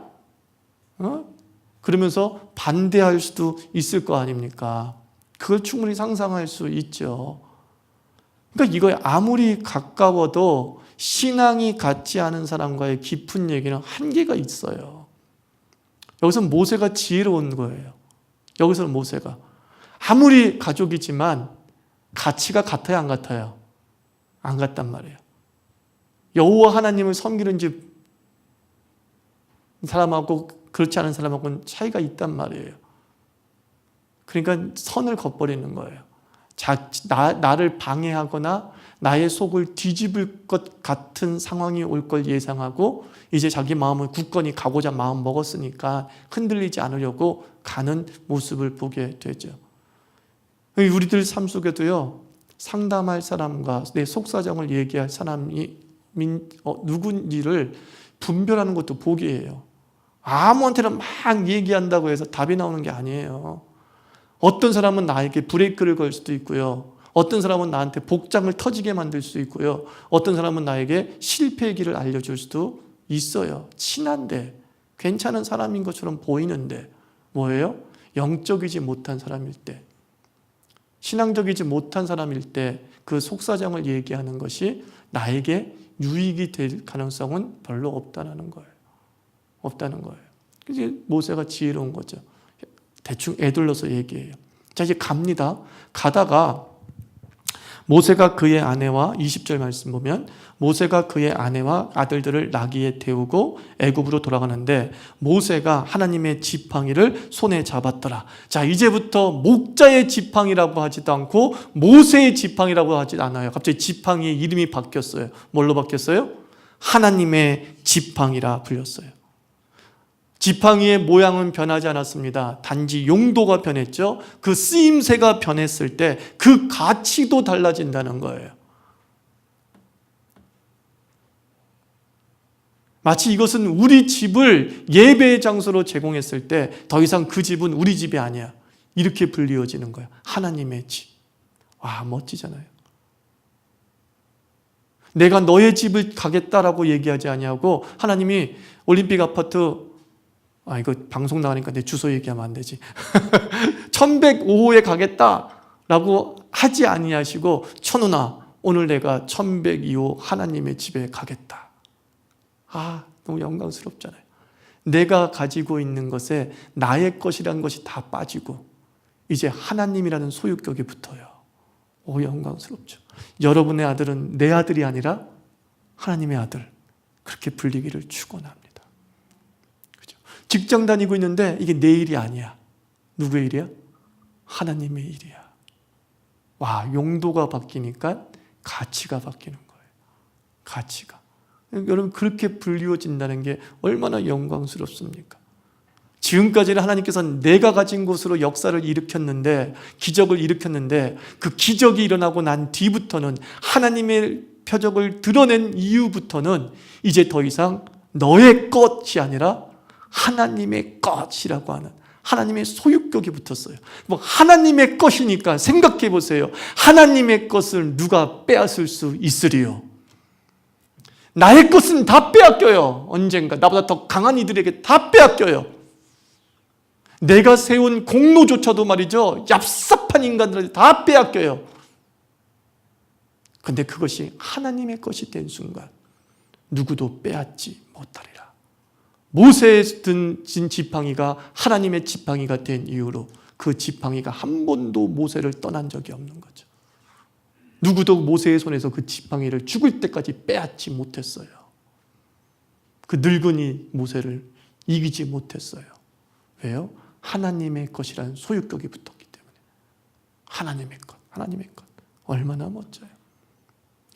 그러면서 반대할 수도 있을 거 아닙니까? 그걸 충분히 상상할 수 있죠. 그러니까 이거에 아무리 가까워도 신앙이 같지 않은 사람과의 깊은 얘기는 한계가 있어요. 여기서 모세가 지혜로운 거예요. 여기서는 모세가 아무리 가족이지만 가치가 같아요, 안 같아요? 안 같단 말이에요. 여호와 하나님을 섬기는 집 사람하고 그렇지 않은 사람하고는 차이가 있단 말이에요. 그러니까 선을 걷버리는 거예요. 나를 방해하거나 나의 속을 뒤집을 것 같은 상황이 올 걸 예상하고 이제 자기 마음을 굳건히 가고자 마음 먹었으니까 흔들리지 않으려고 가는 모습을 보게 되죠. 우리들 삶 속에도요, 상담할 사람과 내 속사정을 얘기할 사람이 누군지를 분별하는 것도 복이에요. 아무한테나 막 얘기한다고 해서 답이 나오는 게 아니에요. 어떤 사람은 나에게 브레이크를 걸 수도 있고요. 어떤 사람은 나한테 복장을 터지게 만들 수 있고요. 어떤 사람은 나에게 실패의 길을 알려줄 수도 있어요. 친한데, 괜찮은 사람인 것처럼 보이는데 뭐예요? 영적이지 못한 사람일 때, 신앙적이지 못한 사람일 때 그 속사정을 얘기하는 것이 나에게 유익이 될 가능성은 별로 없다는 거예요. 없다는 거예요. 이제 모세가 지혜로운 거죠. 대충 애둘러서 얘기해요. 자, 이제 갑니다. 가다가 모세가 그의 아내와 20절 말씀 보면 모세가 그의 아내와 아들들을 나귀에 태우고 애굽으로 돌아가는데 모세가 하나님의 지팡이를 손에 잡았더라. 자, 이제부터 목자의 지팡이라고 하지도 않고 모세의 지팡이라고 하지 않아요. 갑자기 지팡이의 이름이 바뀌었어요. 뭘로 바뀌었어요? 하나님의 지팡이라 불렸어요. 지팡이의 모양은 변하지 않았습니다. 단지 용도가 변했죠. 그 쓰임새가 변했을 때 그 가치도 달라진다는 거예요. 마치 이것은 우리 집을 예배의 장소로 제공했을 때 더 이상 그 집은 우리 집이 아니야. 이렇게 불리워지는 거예요. 하나님의 집. 와, 멋지잖아요. 내가 너의 집을 가겠다라고 얘기하지 아니하고 하나님이 올림픽 아파트, 이거 방송 나가니까 내 주소 얘기하면 안 되지. 1105호에 가겠다라고 하지 아니하시고 천우나 오늘 내가 1102호 하나님의 집에 가겠다. 너무 영광스럽잖아요. 내가 가지고 있는 것에 나의 것이라는 것이 다 빠지고 이제 하나님이라는 소유격이 붙어요. 영광스럽죠. 여러분의 아들은 내 아들이 아니라 하나님의 아들, 그렇게 불리기를 축원합니다. 직장 다니고 있는데 이게 내 일이 아니야. 누구의 일이야? 하나님의 일이야. 와, 용도가 바뀌니까 가치가 바뀌는 거예요. 가치가. 여러분, 그렇게 불리워진다는 게 얼마나 영광스럽습니까? 지금까지는 하나님께서는 내가 가진 것으로 역사를 일으켰는데, 기적을 일으켰는데, 그 기적이 일어나고 난 뒤부터는, 하나님의 표적을 드러낸 이후부터는 이제 더 이상 너의 것이 아니라 하나님의 것이라고 하는 하나님의 소유격이 붙었어요. 뭐 하나님의 것이니까 생각해 보세요. 하나님의 것을 누가 빼앗을 수 있으리요? 나의 것은 다 빼앗겨요. 언젠가 나보다 더 강한 이들에게 다 빼앗겨요. 내가 세운 공로조차도 말이죠, 얍삽한 인간들한테 다 빼앗겨요. 근데 그것이 하나님의 것이 된 순간 누구도 빼앗지 못하리라. 모세의 든 지팡이가 하나님의 지팡이가 된 이후로 그 지팡이가 한 번도 모세를 떠난 적이 없는 거죠. 누구도 모세의 손에서 그 지팡이를 죽을 때까지 빼앗지 못했어요. 그 늙은이 모세를 이기지 못했어요. 왜요? 하나님의 것이라는 소유격이 붙었기 때문에. 하나님의 것, 하나님의 것. 얼마나 멋져요.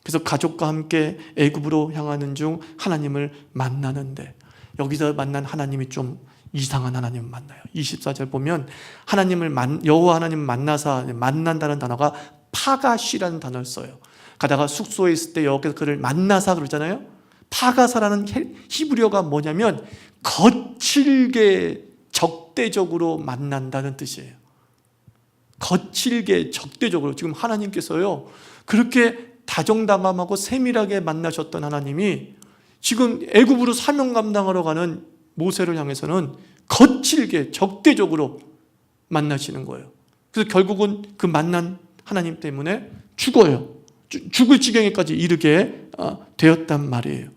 그래서 가족과 함께 애굽으로 향하는 중 하나님을 만나는데, 여기서 만난 하나님이 좀 이상한 하나님을 만나요. 24절 보면 여호와 하나님을 만나사, 만난다는 단어가 파가시라는 단어를 써요. 가다가 숙소에 있을 때 여기서 그를 만나사 그러잖아요. 파가사라는 히브리어가 뭐냐면 거칠게 적대적으로 만난다는 뜻이에요. 거칠게 적대적으로. 지금 하나님께서요, 그렇게 다정다감하고 세밀하게 만나셨던 하나님이 지금 애굽으로 사명 감당하러 가는 모세를 향해서는 거칠게 적대적으로 만나시는 거예요. 그래서 결국은 그 만난 하나님 때문에 죽어요. 죽을 지경에까지 이르게 되었단 말이에요.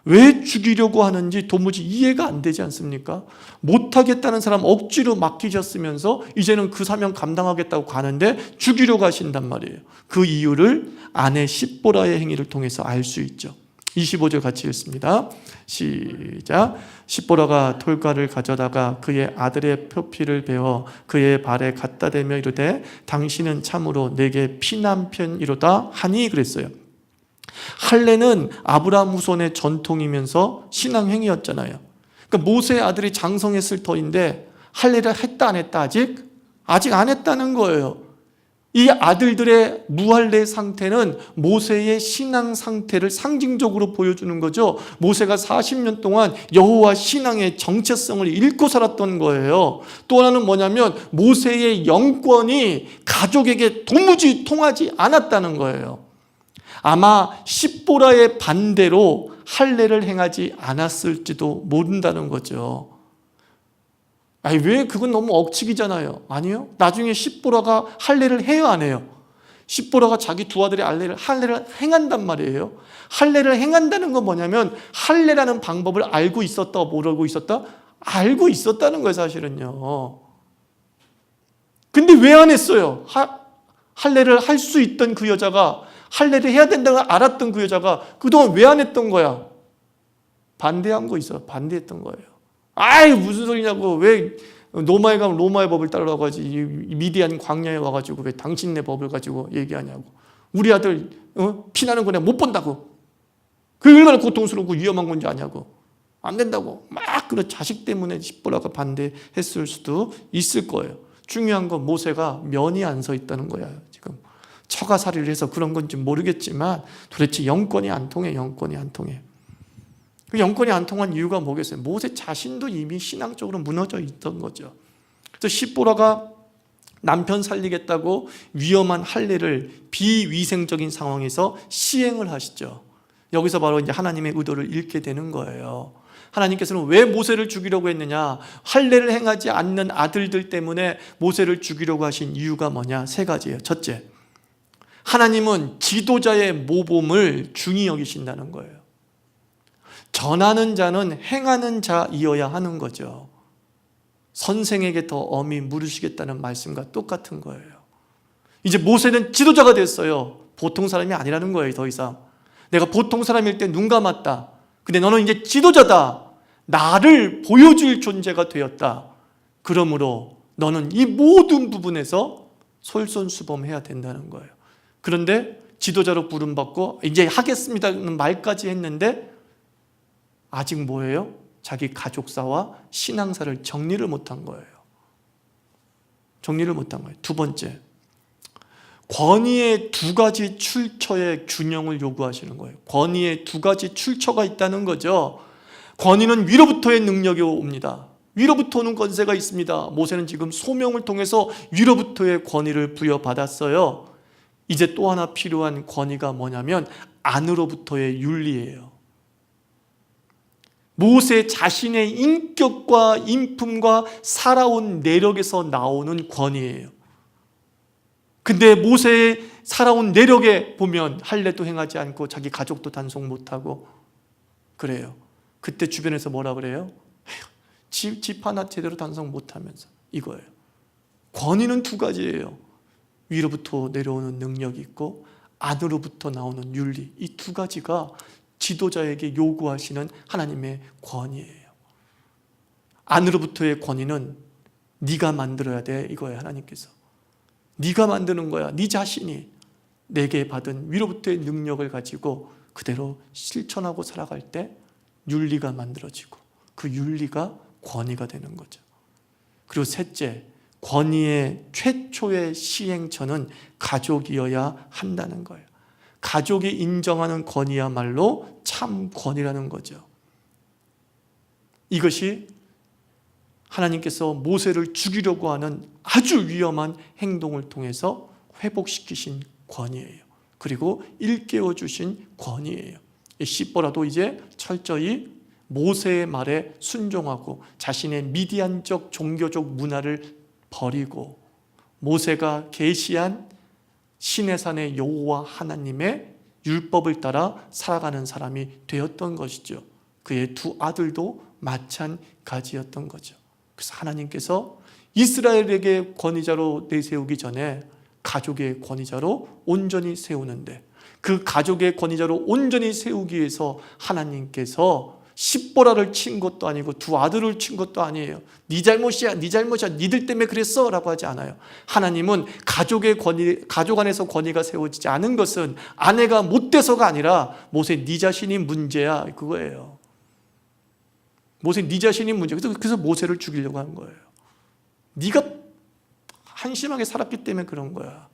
왜 죽이려고 하는지 도무지 이해가 안 되지 않습니까? 못하겠다는 사람 억지로 맡기셨으면서 이제는 그 사명 감당하겠다고 가는데 죽이려고 하신단 말이에요. 그 이유를 아내 십보라의 행위를 통해서 알 수 있죠. 25절 같이 읽습니다. 시작. 십보라가 돌가를 가져다가 그의 아들의 표피를 베어 그의 발에 갖다 대며 이르되 당신은 참으로 내게 피남편이로다 하니 그랬어요. 할례는 아브라함 후손의 전통이면서 신앙 행위였잖아요. 그러니까 모세의 아들이 장성했을 터인데 할례를 했다 안 했다? 아직 안 했다는 거예요. 이 아들들의 무할례 상태는 모세의 신앙 상태를 상징적으로 보여주는 거죠. 모세가 40년 동안 여호와 신앙의 정체성을 잃고 살았던 거예요. 또 하나는 뭐냐면 모세의 영권이 가족에게 도무지 통하지 않았다는 거예요. 아마 십보라의 반대로 할례를 행하지 않았을지도 모른다는 거죠. 아니, 왜? 그건 너무 억측이잖아요. 아니요. 나중에 십보라가 할례를 해요, 안 해요? 십보라가 자기 두 아들의 할례를 행한단 말이에요. 할례를 행한다는 건 뭐냐면 할례라는 방법을 알고 있었다, 모르고 있었다? 알고 있었다는 거예요, 사실은요. 근데 왜 안 했어요? 할례를 할 수 있던 그 여자가, 할례를 해야 된다고 알았던 그 여자가 그동안 왜 안 했던 거야? 반대한 거 있어요. 반대했던 거예요. 아이, 무슨 소리냐고. 왜 로마에 가면 로마의 법을 따르라고 하지, 미디안 광야에 와가지고 왜 당신네 법을 가지고 얘기하냐고. 우리 아들 피나는 거 내가 못 본다고. 그게 얼마나 고통스럽고 위험한 건지 아냐고. 안 된다고 막 그런 자식 때문에 십보라가 반대했을 수도 있을 거예요. 중요한 건 모세가 면이 안 서 있다는 거야. 지금 처가살이를 해서 그런 건지 모르겠지만 도대체 영권이 안 통해. 영권이 안 통해. 그 영권이 안 통한 이유가 뭐겠어요? 모세 자신도 이미 신앙적으로 무너져 있던 거죠. 그래서 십보라가 남편 살리겠다고 위험한 할례를 비위생적인 상황에서 시행을 하시죠. 여기서 바로 이제 하나님의 의도를 잃게 되는 거예요. 하나님께서는 왜 모세를 죽이려고 했느냐? 할례를 행하지 않는 아들들 때문에 모세를 죽이려고 하신 이유가 뭐냐? 세 가지예요. 첫째, 하나님은 지도자의 모범을 중히 여기신다는 거예요. 전하는 자는 행하는 자이어야 하는 거죠. 선생에게 더 엄히 물으시겠다는 말씀과 똑같은 거예요. 이제 모세는 지도자가 됐어요. 보통 사람이 아니라는 거예요. 더 이상 내가 보통 사람일 때 눈 감았다. 근데 너는 이제 지도자다. 나를 보여줄 존재가 되었다. 그러므로 너는 이 모든 부분에서 솔선수범해야 된다는 거예요. 그런데 지도자로 부름받고 이제 하겠습니다는 말까지 했는데 아직 뭐예요? 자기 가족사와 신앙사를 정리를 못한 거예요. 정리를 못한 거예요. 두 번째, 권위의 두 가지 출처의 균형을 요구하시는 거예요. 권위의 두 가지 출처가 있다는 거죠. 권위는 위로부터의 능력이 옵니다. 위로부터 오는 권세가 있습니다. 모세는 지금 소명을 통해서 위로부터의 권위를 부여받았어요. 이제 또 하나 필요한 권위가 뭐냐면 안으로부터의 윤리예요. 모세 자신의 인격과 인품과 살아온 내력에서 나오는 권위예요. 근데 모세의 살아온 내력에 보면 할례도 행하지 않고 자기 가족도 단속 못하고 그래요. 그때 주변에서 뭐라 그래요? 집 하나 제대로 단속 못하면서 이거예요. 권위는 두 가지예요. 위로부터 내려오는 능력이 있고 안으로부터 나오는 윤리. 이 두 가지가 지도자에게 요구하시는 하나님의 권위예요. 안으로부터의 권위는 네가 만들어야 돼 이거예요. 하나님께서 네가 만드는 거야. 네 자신이 내게 받은 위로부터의 능력을 가지고 그대로 실천하고 살아갈 때 윤리가 만들어지고 그 윤리가 권위가 되는 거죠. 그리고 셋째, 권위의 최초의 시행처는 가족이어야 한다는 거예요. 가족이 인정하는 권위야말로 참 권위라는 거죠. 이것이 하나님께서 모세를 죽이려고 하는 아주 위험한 행동을 통해서 회복시키신 권위예요. 그리고 일깨워 주신 권위예요. 십보라도 이제 철저히 모세의 말에 순종하고 자신의 미디안적 종교적 문화를 버리고 모세가 계시한 시내산의 여호와 하나님의 율법을 따라 살아가는 사람이 되었던 것이죠. 그의 두 아들도 마찬가지였던 거죠. 그래서 하나님께서 이스라엘에게 권위자로 내세우기 전에 가족의 권위자로 온전히 세우는데 그 가족의 권위자로 온전히 세우기 위해서 하나님께서 십보라를 친 것도 아니고 두 아들을 친 것도 아니에요. 네 잘못이야, 네 잘못이야, 니들 때문에 그랬어 라고 하지 않아요. 하나님은 가족 안에서 권위가 세워지지 않은 것은 아내가 못돼서가 아니라 모세 네 자신이 문제야 그거예요. 모세 네 자신이 문제. 그래서 모세를 죽이려고 한 거예요. 네가 한심하게 살았기 때문에 그런 거야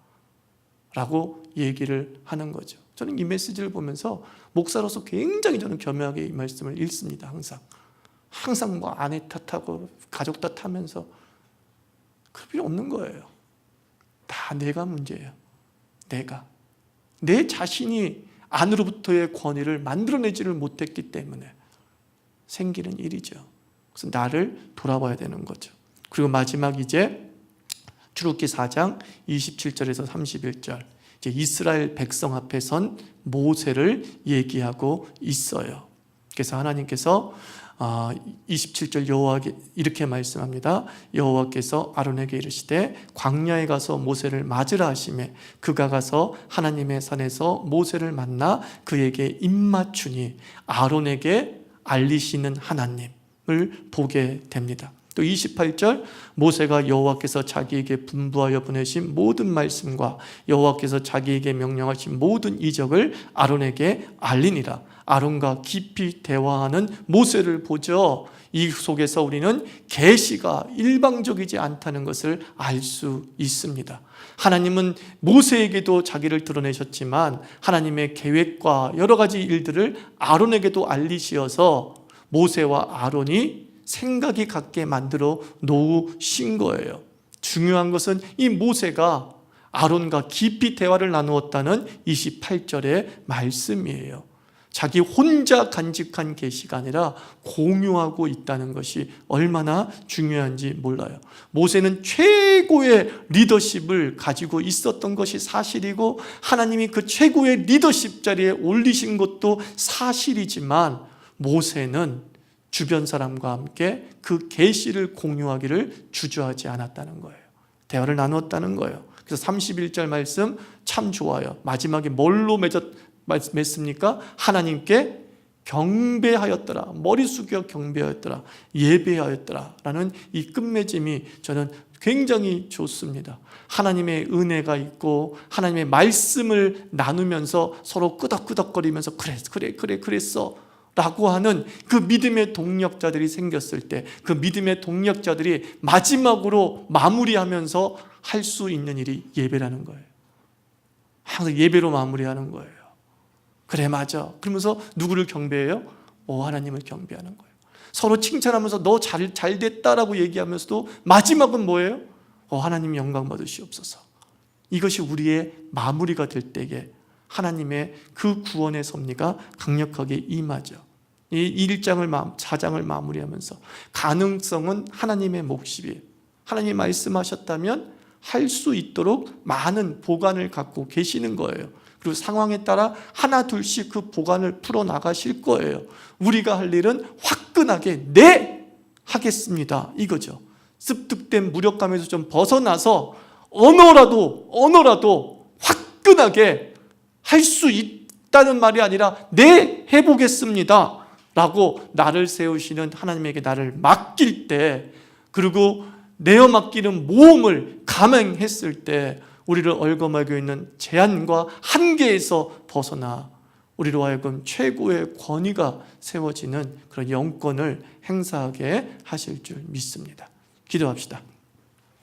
라고 얘기를 하는 거죠. 저는 이 메시지를 보면서 목사로서 굉장히 저는 겸허하게 이 말씀을 읽습니다. 항상 뭐 아내 탓하고 가족 탓하면서 그럴 필요 없는 거예요. 다 내가 문제예요. 내 자신이 안으로부터의 권위를 만들어내지를 못했기 때문에 생기는 일이죠. 그래서 나를 돌아봐야 되는 거죠. 그리고 마지막 이제 출애굽기 4장 27절에서 31절 이제 이스라엘 백성 앞에 선 모세를 얘기하고 있어요. 그래서 하나님께서 27절 여호와께 이렇게 말씀합니다. 여호와께서 아론에게 이르시되 광야에 가서 모세를 맞으라 하시매 그가 가서 하나님의 산에서 모세를 만나 그에게 입맞추니 아론에게 알리시는 하나님을 보게 됩니다. 또 28절 모세가 여호와께서 자기에게 분부하여 보내신 모든 말씀과 여호와께서 자기에게 명령하신 모든 이적을 아론에게 알리니라. 아론과 깊이 대화하는 모세를 보죠. 이 속에서 우리는 계시가 일방적이지 않다는 것을 알 수 있습니다. 하나님은 모세에게도 자기를 드러내셨지만 하나님의 계획과 여러 가지 일들을 아론에게도 알리시어서 모세와 아론이 생각이 같게 만들어 놓으신 거예요. 중요한 것은 이 모세가 아론과 깊이 대화를 나누었다는 28절의 말씀이에요. 자기 혼자 간직한 계시가 아니라 공유하고 있다는 것이 얼마나 중요한지 몰라요. 모세는 최고의 리더십을 가지고 있었던 것이 사실이고 하나님이 그 최고의 리더십 자리에 올리신 것도 사실이지만 모세는 주변 사람과 함께 그 계시를 공유하기를 주저하지 않았다는 거예요. 대화를 나누었다는 거예요. 그래서 31절 말씀 참 좋아요. 마지막에 뭘로 맺습니까? 하나님께 경배하였더라, 머리 숙여 경배하였더라, 예배하였더라 라는 이 끝맺음이 저는 굉장히 좋습니다. 하나님의 은혜가 있고 하나님의 말씀을 나누면서 서로 끄덕끄덕거리면서 그랬어 라고 하는 그 믿음의 동력자들이 생겼을 때, 그 믿음의 동력자들이 마지막으로 마무리하면서 할 수 있는 일이 예배라는 거예요. 항상 예배로 마무리하는 거예요. 그래, 맞아. 그러면서 누구를 경배해요? 하나님을 경배하는 거예요. 서로 칭찬하면서 너 잘 됐다라고 얘기하면서도 마지막은 뭐예요? 하나님 영광 받으시옵소서. 이것이 우리의 마무리가 될 때에 하나님의 그 구원의 섭리가 강력하게 임하죠. 이 4장을 마무리하면서 가능성은 하나님의 몫이에요. 하나님이 말씀하셨다면 할 수 있도록 많은 보관을 갖고 계시는 거예요. 그리고 상황에 따라 하나 둘씩 그 보관을 풀어나가실 거예요. 우리가 할 일은 화끈하게 네! 하겠습니다 이거죠. 습득된 무력감에서 좀 벗어나서 언어라도 화끈하게 할 수 있다는 말이 아니라 네! 해보겠습니다 라고 나를 세우시는 하나님에게 나를 맡길 때, 그리고 내어 맡기는 모험을 감행했을 때 우리를 얽어매고 있는 제한과 한계에서 벗어나 우리로 하여금 최고의 권위가 세워지는 그런 영권을 행사하게 하실 줄 믿습니다. 기도합시다.